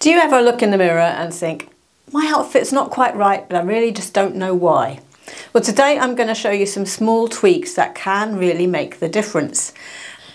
Do you ever look in the mirror and think, my outfit's not quite right, but I really just don't know why? Well, today I'm going to show you some small tweaks that can really make the difference.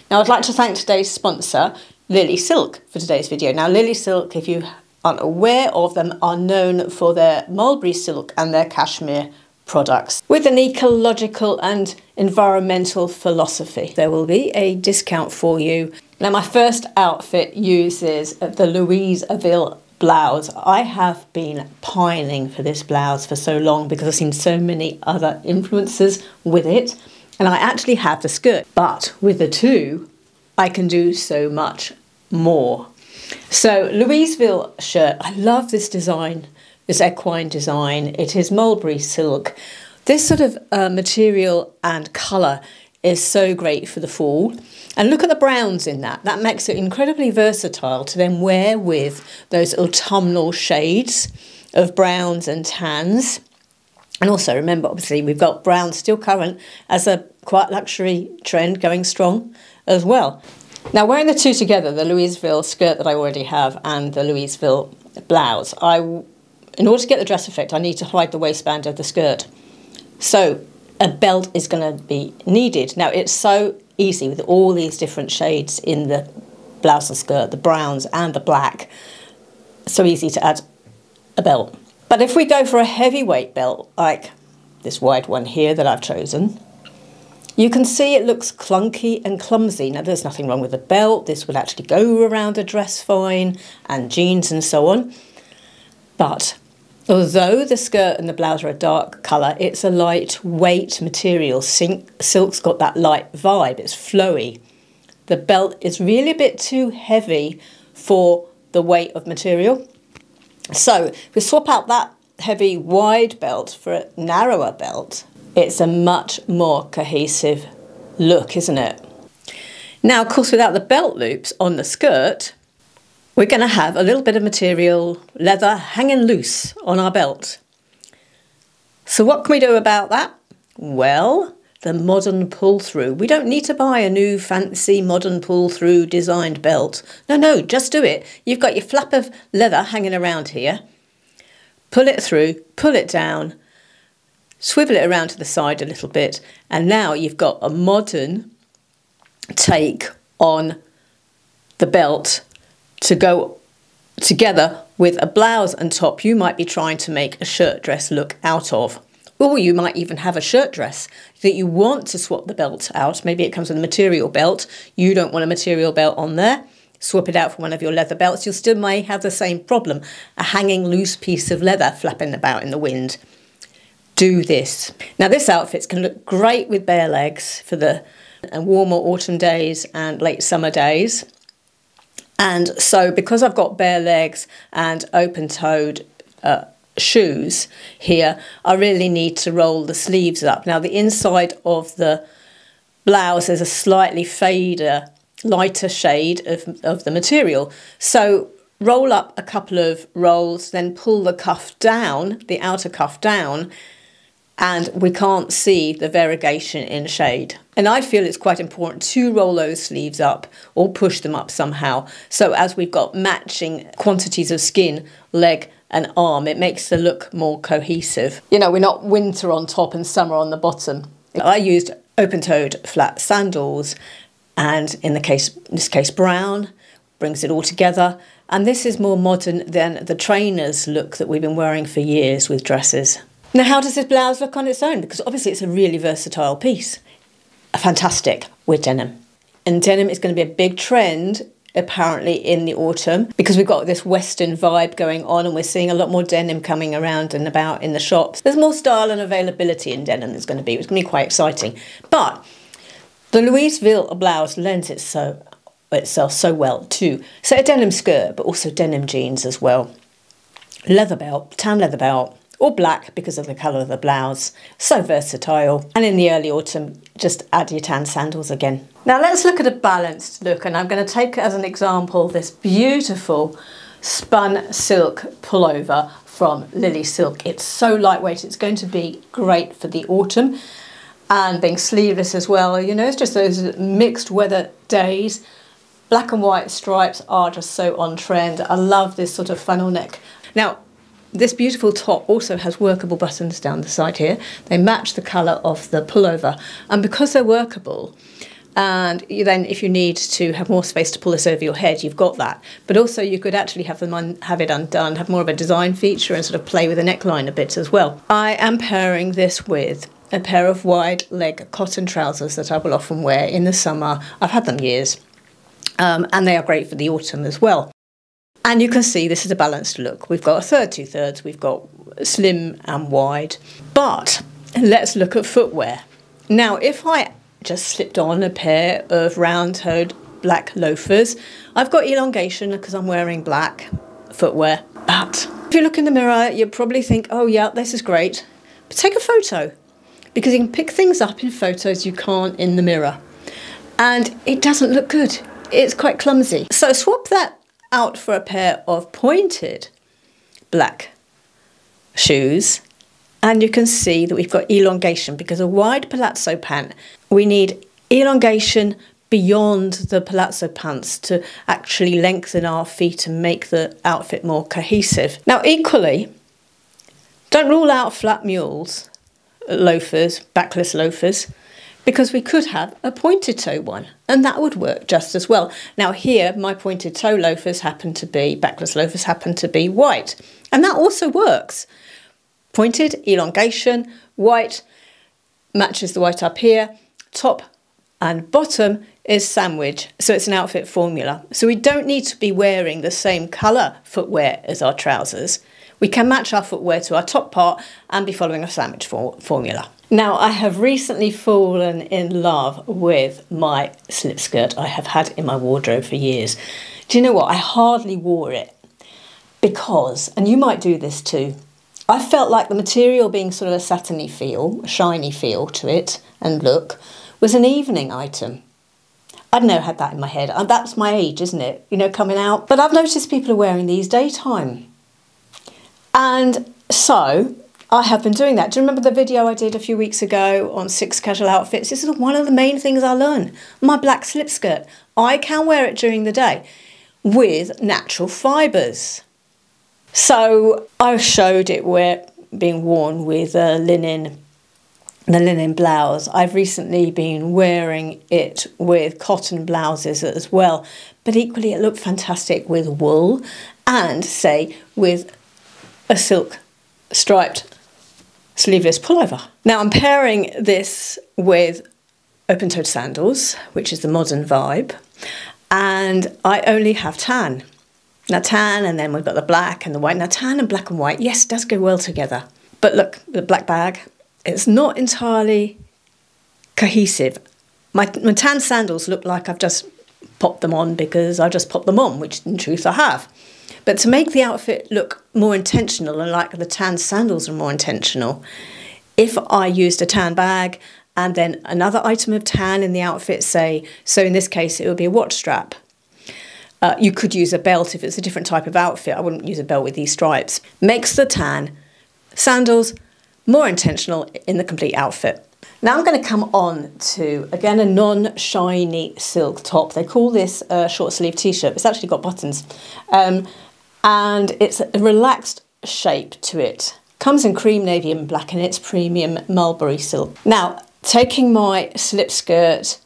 Now, I'd like to thank today's sponsor, Lily Silk, for today's video. Now, Lily Silk, if you aren't aware of them, are known for their mulberry silk and their cashmere products with an ecological and environmental philosophy. There will be a discount for you. Now, my first outfit uses the Louisville blouse. I have been pining for this blouse for so long because I've seen so many other influencers with it, and I actually have the skirt, but with the two I can do so much more. So Louisville shirt, I love this design, this equine design. It is mulberry silk. This sort of material and colour is so great for the fall. And look at the browns in that. That makes it incredibly versatile to then wear with those autumnal shades of browns and tans. And also remember, obviously, we've got brown still current as a quite luxury trend going strong as well. Now, wearing the two together, the Louisville skirt that I already have and the Louisville blouse, in order to get the dress effect, I need to hide the waistband of the skirt. So a belt is going to be needed. Now, it's so easy with all these different shades in the blouse and skirt, the browns and the black. So easy to add a belt. But if we go for a heavyweight belt, like this wide one here that I've chosen, you can see it looks clunky and clumsy. Now, there's nothing wrong with the belt. This would actually go around a dress fine and jeans and so on. But although the skirt and the blouse are a dark colour, it's a lightweight material. Silk's got that light vibe, it's flowy. The belt is really a bit too heavy for the weight of material. So if we swap out that heavy wide belt for a narrower belt, it's a much more cohesive look, isn't it? Now, of course, without the belt loops on the skirt, we're going to have a little bit of material, leather, hanging loose on our belt. So what can we do about that? Well, the modern pull-through. We don't need to buy a new fancy modern pull-through designed belt. No, just do it. You've got your flap of leather hanging around here. Pull it through, pull it down, swivel it around to the side a little bit, and now you've got a modern take on the belt to go together with a blouse and top you might be trying to make a shirt dress look out of. Or you might even have a shirt dress that you want to swap the belt out. Maybe it comes with a material belt. You don't want a material belt on there. Swap it out for one of your leather belts. You still may have the same problem, a hanging loose piece of leather flapping about in the wind. Do this. Now, this outfit's going to look great with bare legs for the warmer autumn days and late summer days. And so because I've got bare legs and open-toed shoes here, I really need to roll the sleeves up. Now, the inside of the blouse is a slightly lighter shade of the material. So roll up a couple of rolls, then pull the cuff down, the outer cuff down, and we can't see the variegation in shade. And I feel it's quite important to roll those sleeves up or push them up somehow. So as we've got matching quantities of skin, leg and arm, it makes the look more cohesive. You know, we're not winter on top and summer on the bottom. I used open-toed flat sandals, and in this case brown, brings it all together. And this is more modern than the trainers look that we've been wearing for years with dresses. Now, how does this blouse look on its own? Because obviously it's a really versatile piece. Fantastic with denim. And denim is going to be a big trend apparently in the autumn because we've got this Western vibe going on and we're seeing a lot more denim coming around and about in the shops. There's more style and availability in denim there's going to be. It's going to be quite exciting. But the Louisville blouse lends itself so well to, say, a denim skirt, but also denim jeans as well. Leather belt, tan leather belt, or black because of the colour of the blouse. So versatile. And in the early autumn, just add your tan sandals again. Now let's look at a balanced look, and I'm going to take as an example this beautiful spun silk pullover from Lily Silk. It's so lightweight, it's going to be great for the autumn. And being sleeveless as well, you know, it's just those mixed weather days. Black and white stripes are just so on trend. I love this sort of funnel neck. Now, this beautiful top also has workable buttons down the side here. They match the colour of the pullover. And because they're workable, and then if you need to have more space to pull this over your head, you've got that. But also you could actually have have it undone, have more of a design feature and sort of play with the neckline a bit as well. I am pairing this with a pair of wide leg cotton trousers that I will often wear in the summer. I've had them years. And they are great for the autumn as well. And you can see this is a balanced look. We've got a third, 2/3, we've got slim and wide. But let's look at footwear. Now, if I just slipped on a pair of round-toed black loafers, I've got elongation because I'm wearing black footwear. But if you look in the mirror, you'll probably think, oh yeah, this is great. But take a photo, because you can pick things up in photos you can't in the mirror. And it doesn't look good. It's quite clumsy. So swap that out for a pair of pointed black shoes and you can see that we've got elongation, because a wide palazzo pant, we need elongation beyond the palazzo pants to actually lengthen our feet and make the outfit more cohesive. Now equally, don't rule out flat mules, loafers, backless loafers, because we could have a pointed toe one and that would work just as well. Now here, my pointed toe loafers happen to be, backless loafers happen to be white, and that also works. Pointed, elongation, white, matches the white up here, top and bottom is sandwich, so it's an outfit formula. So we don't need to be wearing the same colour footwear as our trousers. We can match our footwear to our top part and be following a sandwich formula. Now, I have recently fallen in love with my slip skirt I have had in my wardrobe for years. Do you know what? I hardly wore it because, and you might do this too, I felt like the material being sort of a satiny feel, a shiny feel to it and look, was an evening item. I don't know, I had that in my head. And that's my age, isn't it? You know, coming out. But I've noticed people are wearing these daytime. And so I have been doing that. Do you remember the video I did a few weeks ago on 6 casual outfits? This is one of the main things I learned. My black slip skirt. I can wear it during the day with natural fibres. So I showed it being worn with the linen blouse. I've recently been wearing it with cotton blouses as well. But equally it looked fantastic with wool and, say, with a silk striped sleeveless pullover. Now I'm pairing this with open-toed sandals, which is the modern vibe, and I only have tan. Now tan, and then we've got the black and the white. Now tan and black and white, yes, does go well together. But look, the black bag, it's not entirely cohesive. My tan sandals look like I've just popped them on because I just popped them on, which in truth I have. But to make the outfit look more intentional, and like the tan sandals are more intentional, if I used a tan bag and then another item of tan in the outfit, say, so in this case it would be a watch strap. You could use a belt if it's a different type of outfit. I wouldn't use a belt with these stripes. Makes the tan sandals more intentional in the complete outfit. Now I'm going to come on to, again, a non-shiny silk top. They call this a short sleeve t-shirt. It's actually got buttons. And it's a relaxed shape to it. Comes in cream, navy and black, and it's premium mulberry silk. Now, taking my slip skirt,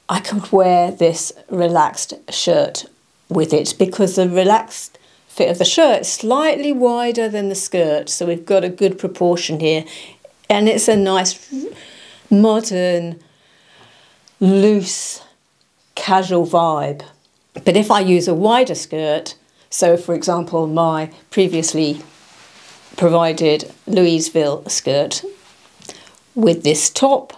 I could wear this relaxed shirt with it because the relaxed fit of the shirt is slightly wider than the skirt, so we've got a good proportion here. And it's a nice, modern, loose, casual vibe. But if I use a wider skirt, so for example my previously provided Louisville skirt with this top,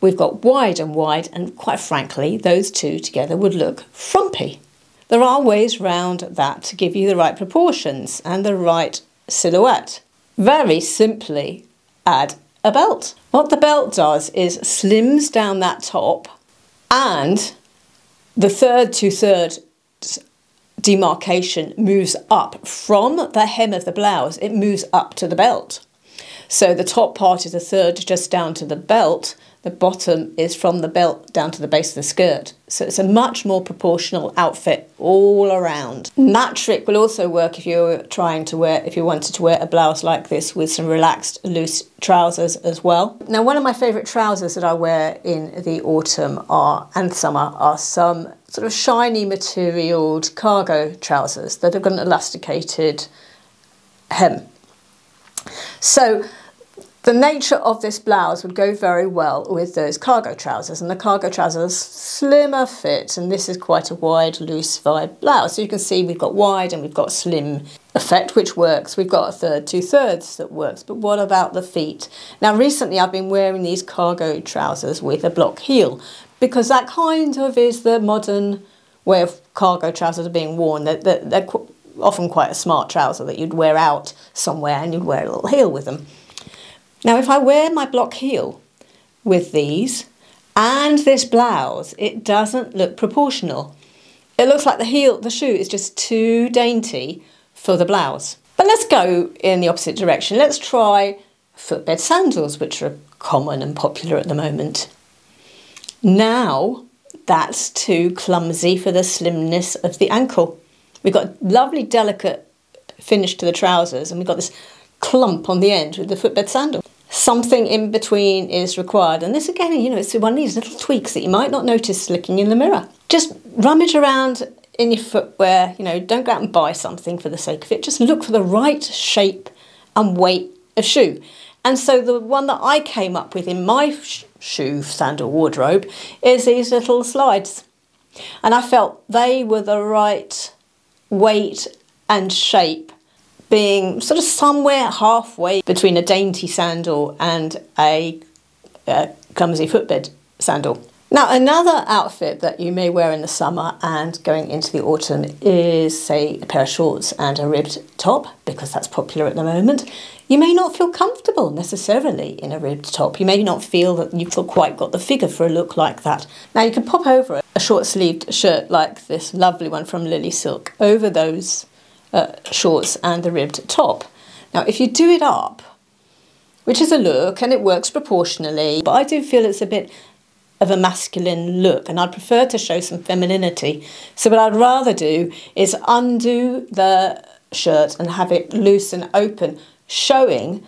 we've got wide and wide, and quite frankly those two together would look frumpy. There are ways round that to give you the right proportions and the right silhouette. Very simply add a belt. What the belt does is slims down that top, and the third two-thirds demarcation moves up from the hem of the blouse. It moves up to the belt. So the top part is a third just down to the belt. the bottom is from the belt down to the base of the skirt. So it's a much more proportional outfit all around. And that trick will also work if you're trying to wear, if you wanted to wear a blouse like this with some relaxed, loose trousers as well. Now, one of my favourite trousers that I wear in the autumn and summer are some sort of shiny materialed cargo trousers that have got an elasticated hem. So the nature of this blouse would go very well with those cargo trousers, and the cargo trousers slimmer fit, and this is quite a wide, loose vibe blouse. So you can see we've got wide and we've got slim effect, which works. We've got a third, 2/3 that works, but what about the feet? Now recently I've been wearing these cargo trousers with a block heel, because that kind of is the modern way of cargo trousers are being worn. They're often quite a smart trouser that you'd wear out somewhere and you'd wear a little heel with them. Now, if I wear my block heel with these and this blouse, it doesn't look proportional. It looks like the shoe is just too dainty for the blouse. But let's go in the opposite direction. Let's try footbed sandals, which are common and popular at the moment. Now, that's too clumsy for the slimness of the ankle. We've got a lovely, delicate finish to the trousers, and we've got this clump on the end with the footbed sandal. Something in between is required, and this again, you know, it's one of these little tweaks that you might not notice looking in the mirror. Just rummage around in your footwear, you know, don't go out and buy something for the sake of it, just look for the right shape and weight of shoe. And so the one that I came up with in my shoe sandal wardrobe is these little slides, and I felt they were the right weight and shape, being sort of somewhere halfway between a dainty sandal and a clumsy footbed sandal. Now, another outfit that you may wear in the summer and going into the autumn is, say, a pair of shorts and a ribbed top, because that's popular at the moment. You may not feel comfortable necessarily in a ribbed top. You may not feel that you've quite got the figure for a look like that. Now, you can pop over a short-sleeved shirt like this lovely one from Lily Silk over those shorts and the ribbed top. Now, if you do it up, which is a look and it works proportionally, but I do feel it's a bit of a masculine look, and I'd prefer to show some femininity. So what I'd rather do is undo the shirt and have it loose and open, showing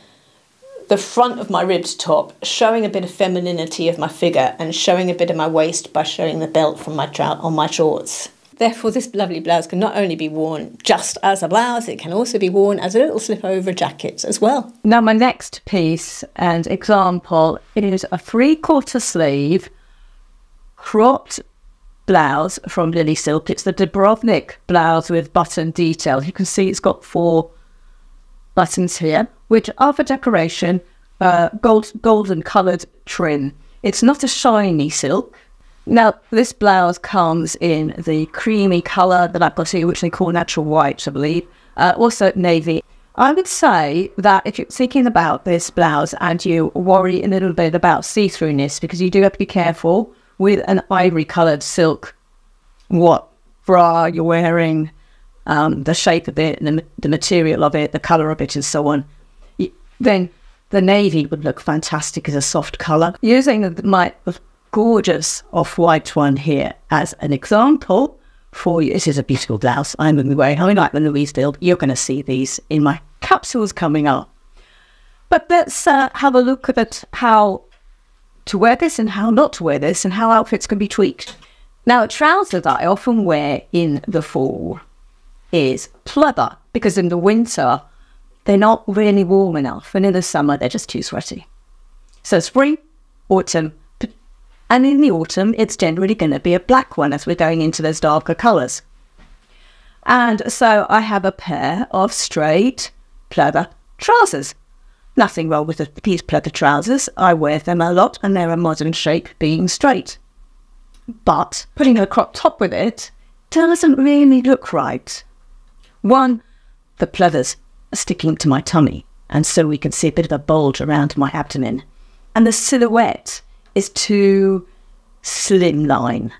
the front of my ribbed top, showing a bit of femininity of my figure and showing a bit of my waist by showing the belt from on my shorts. Therefore, this lovely blouse can not only be worn just as a blouse, it can also be worn as a little slip over jacket as well. Now, my next piece and example is a 3/4 sleeve cropped blouse from Lily Silk. It's the Dubrovnik blouse with button detail. You can see it's got 4 buttons here, which are for decoration, golden coloured trim. It's not a shiny silk. Now, this blouse comes in the creamy colour that I've got here, which they call natural white, I believe, also navy. I would say that if you're thinking about this blouse and you worry a little bit about see-throughness, because you do have to be careful with an ivory coloured silk, what bra you're wearing, the shape of it, and the material of it, the colour of it, and so on, then the navy would look fantastic as a soft colour. Using my gorgeous off-white one here as an example for you. This is a beautiful blouse I'm going to be wearing. I like the Louise build. You're going to see these in my capsules coming up. But let's have a look at how to wear this and how not to wear this and how outfits can be tweaked. Now, a trouser that I often wear in the fall is pleather, because in the winter they're not really warm enough, and in the summer they're just too sweaty. So spring, autumn, and in the autumn, it's generally going to be a black one as we're going into those darker colours. And so I have a pair of straight pleather trousers. Nothing wrong with these pleather trousers. I wear them a lot, and they're a modern shape being straight. But putting a crop top with it doesn't really look right. One, the pleathers are sticking to my tummy, and so we can see a bit of a bulge around my abdomen. And the silhouette is too slimline.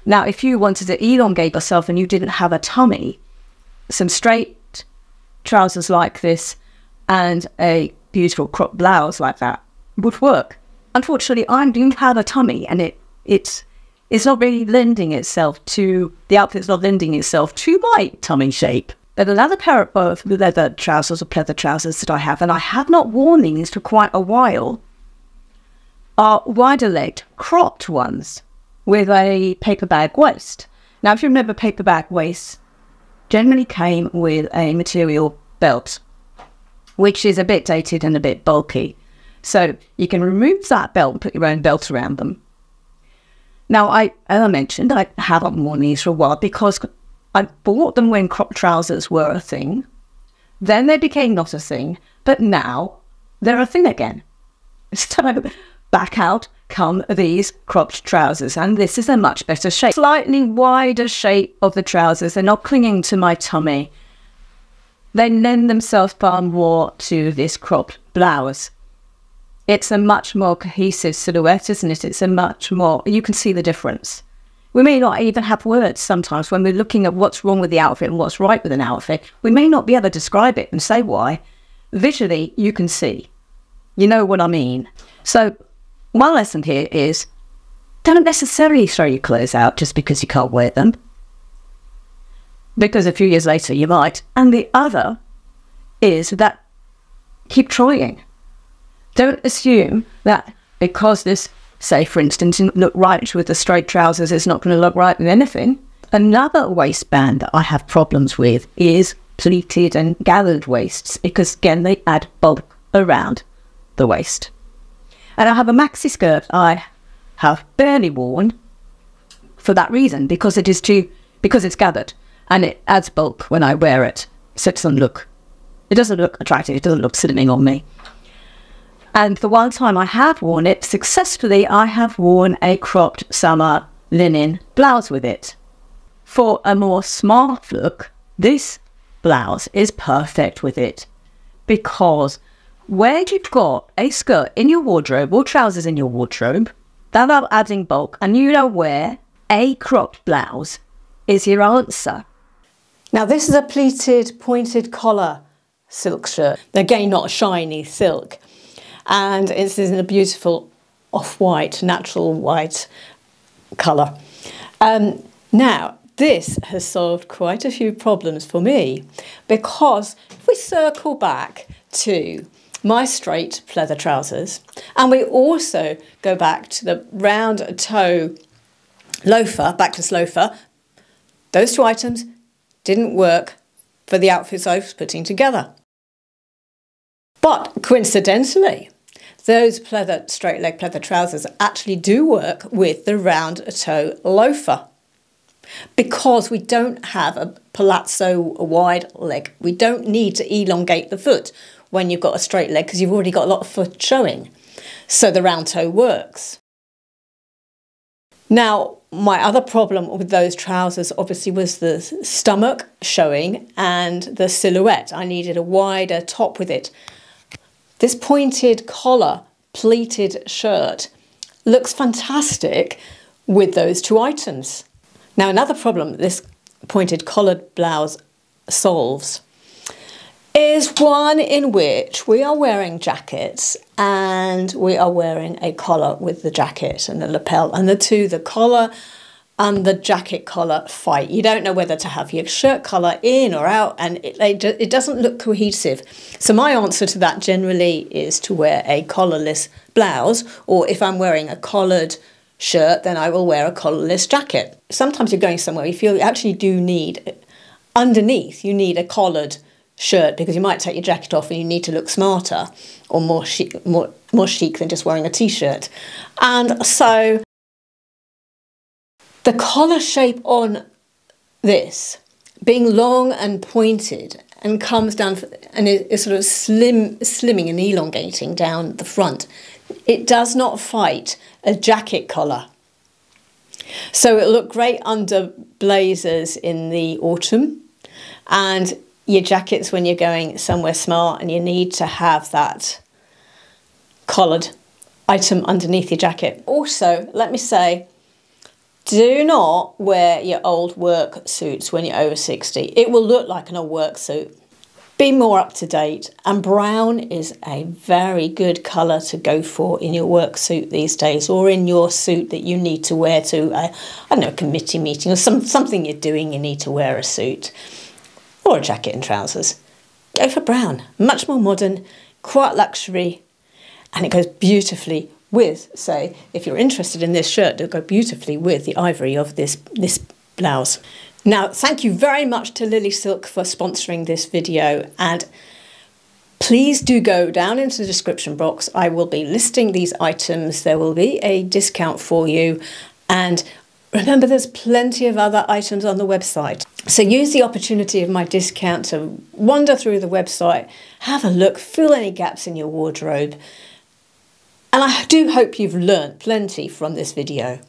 Now, if you wanted to elongate yourself and you didn't have a tummy, some straight trousers like this and a beautiful cropped blouse like that would work. unfortunately, I do have a tummy, and it's not really lending itself to, the outfit's not lending itself to my tummy shape. But another pair of leather trousers or pleather trousers that I have, and I have not worn these for quite a while, are wider-legged, cropped ones with a paper bag waist. Now, if you remember, paper bag waists generally came with a material belt, which is a bit dated and a bit bulky. So you can remove that belt and put your own belt around them. Now, as I mentioned, I haven't worn these for a while because I bought them when crop trousers were a thing. Then they became not a thing, but now they're a thing again. So back out come these cropped trousers, and this is a much better shape. Slightly wider shape of the trousers. They're not clinging to my tummy. They lend themselves far more to this cropped blouse. It's a much more cohesive silhouette, isn't it? It's a much more, you can see the difference. We may not even have words sometimes when we're looking at what's wrong with the outfit and what's right with an outfit. We may not be able to describe it and say why. Visually, you can see. You know what I mean. So one lesson here is don't necessarily throw your clothes out just because you can't wear them, because a few years later you might. And the other is that keep trying. Don't assume that because this, say for instance, didn't look right with the straight trousers, it's not going to look right with anything. Another waistband that I have problems with is pleated and gathered waists, because again they add bulk around the waist. And I have a maxi skirt I have barely worn for that reason, because because it's gathered and it adds bulk when I wear it. So it doesn't look attractive, it doesn't look slimming on me. And the one time I have worn it successfully, I have worn a cropped summer linen blouse with it. For a more smart look, this blouse is perfect with it, because where you've got a skirt in your wardrobe or trousers in your wardrobe that are adding bulk and you don't wear, a cropped blouse is your answer. Now this is a pleated pointed collar silk shirt. Again, not a shiny silk. And it's in a beautiful off-white, natural white colour. Now, this has solved quite a few problems for me, because if we circle back to my straight pleather trousers, and we also go back to the round toe loafer, backless loafer, those two items didn't work for the outfits I was putting together. But coincidentally, those pleather, straight leg pleather trousers actually do work with the round toe loafer, because we don't have a palazzo wide leg. We don't need to elongate the foot when you've got a straight leg, because you've already got a lot of foot showing. So the round toe works. Now, my other problem with those trousers obviously was the stomach showing and the silhouette. I needed a wider top with it. This pointed collar pleated shirt looks fantastic with those two items. Now, another problem this pointed collared blouse solves is one in which we are wearing jackets and we are wearing a collar with the jacket and the lapel, and the collar and the jacket collar fight. You don't know whether to have your shirt collar in or out, and it doesn't look cohesive. So my answer to that generally is to wear a collarless blouse, or if I'm wearing a collared shirt, then I will wear a collarless jacket. Sometimes you're going somewhere you feel you actually do need, underneath, you need a collared shirt, because you might take your jacket off and you need to look smarter or more chic than just wearing a t-shirt. And so the collar shape on this being long and pointed and comes down and is sort of slimming and elongating down the front, it does not fight a jacket collar. So it'll look great under blazers in the autumn, and your jackets when you're going somewhere smart and you need to have that collared item underneath your jacket. Also, let me say, do not wear your old work suits when you're over 60. It will look like an old work suit, be more up to date, and brown is a very good colour to go for in your work suit these days, or in your suit that you need to wear to I don't know, a committee meeting or something you're doing, you need to wear a suit or a jacket and trousers. Go for brown, much more modern, quite luxury, and it goes beautifully with, say, if you're interested in this shirt, it'll go beautifully with the ivory of this blouse. Now, thank you very much to Lily Silk for sponsoring this video, and please do go down into the description box. I will be listing these items. There will be a discount for you, and remember, there's plenty of other items on the website. So use the opportunity of my discount to wander through the website, have a look, fill any gaps in your wardrobe. And I do hope you've learnt plenty from this video.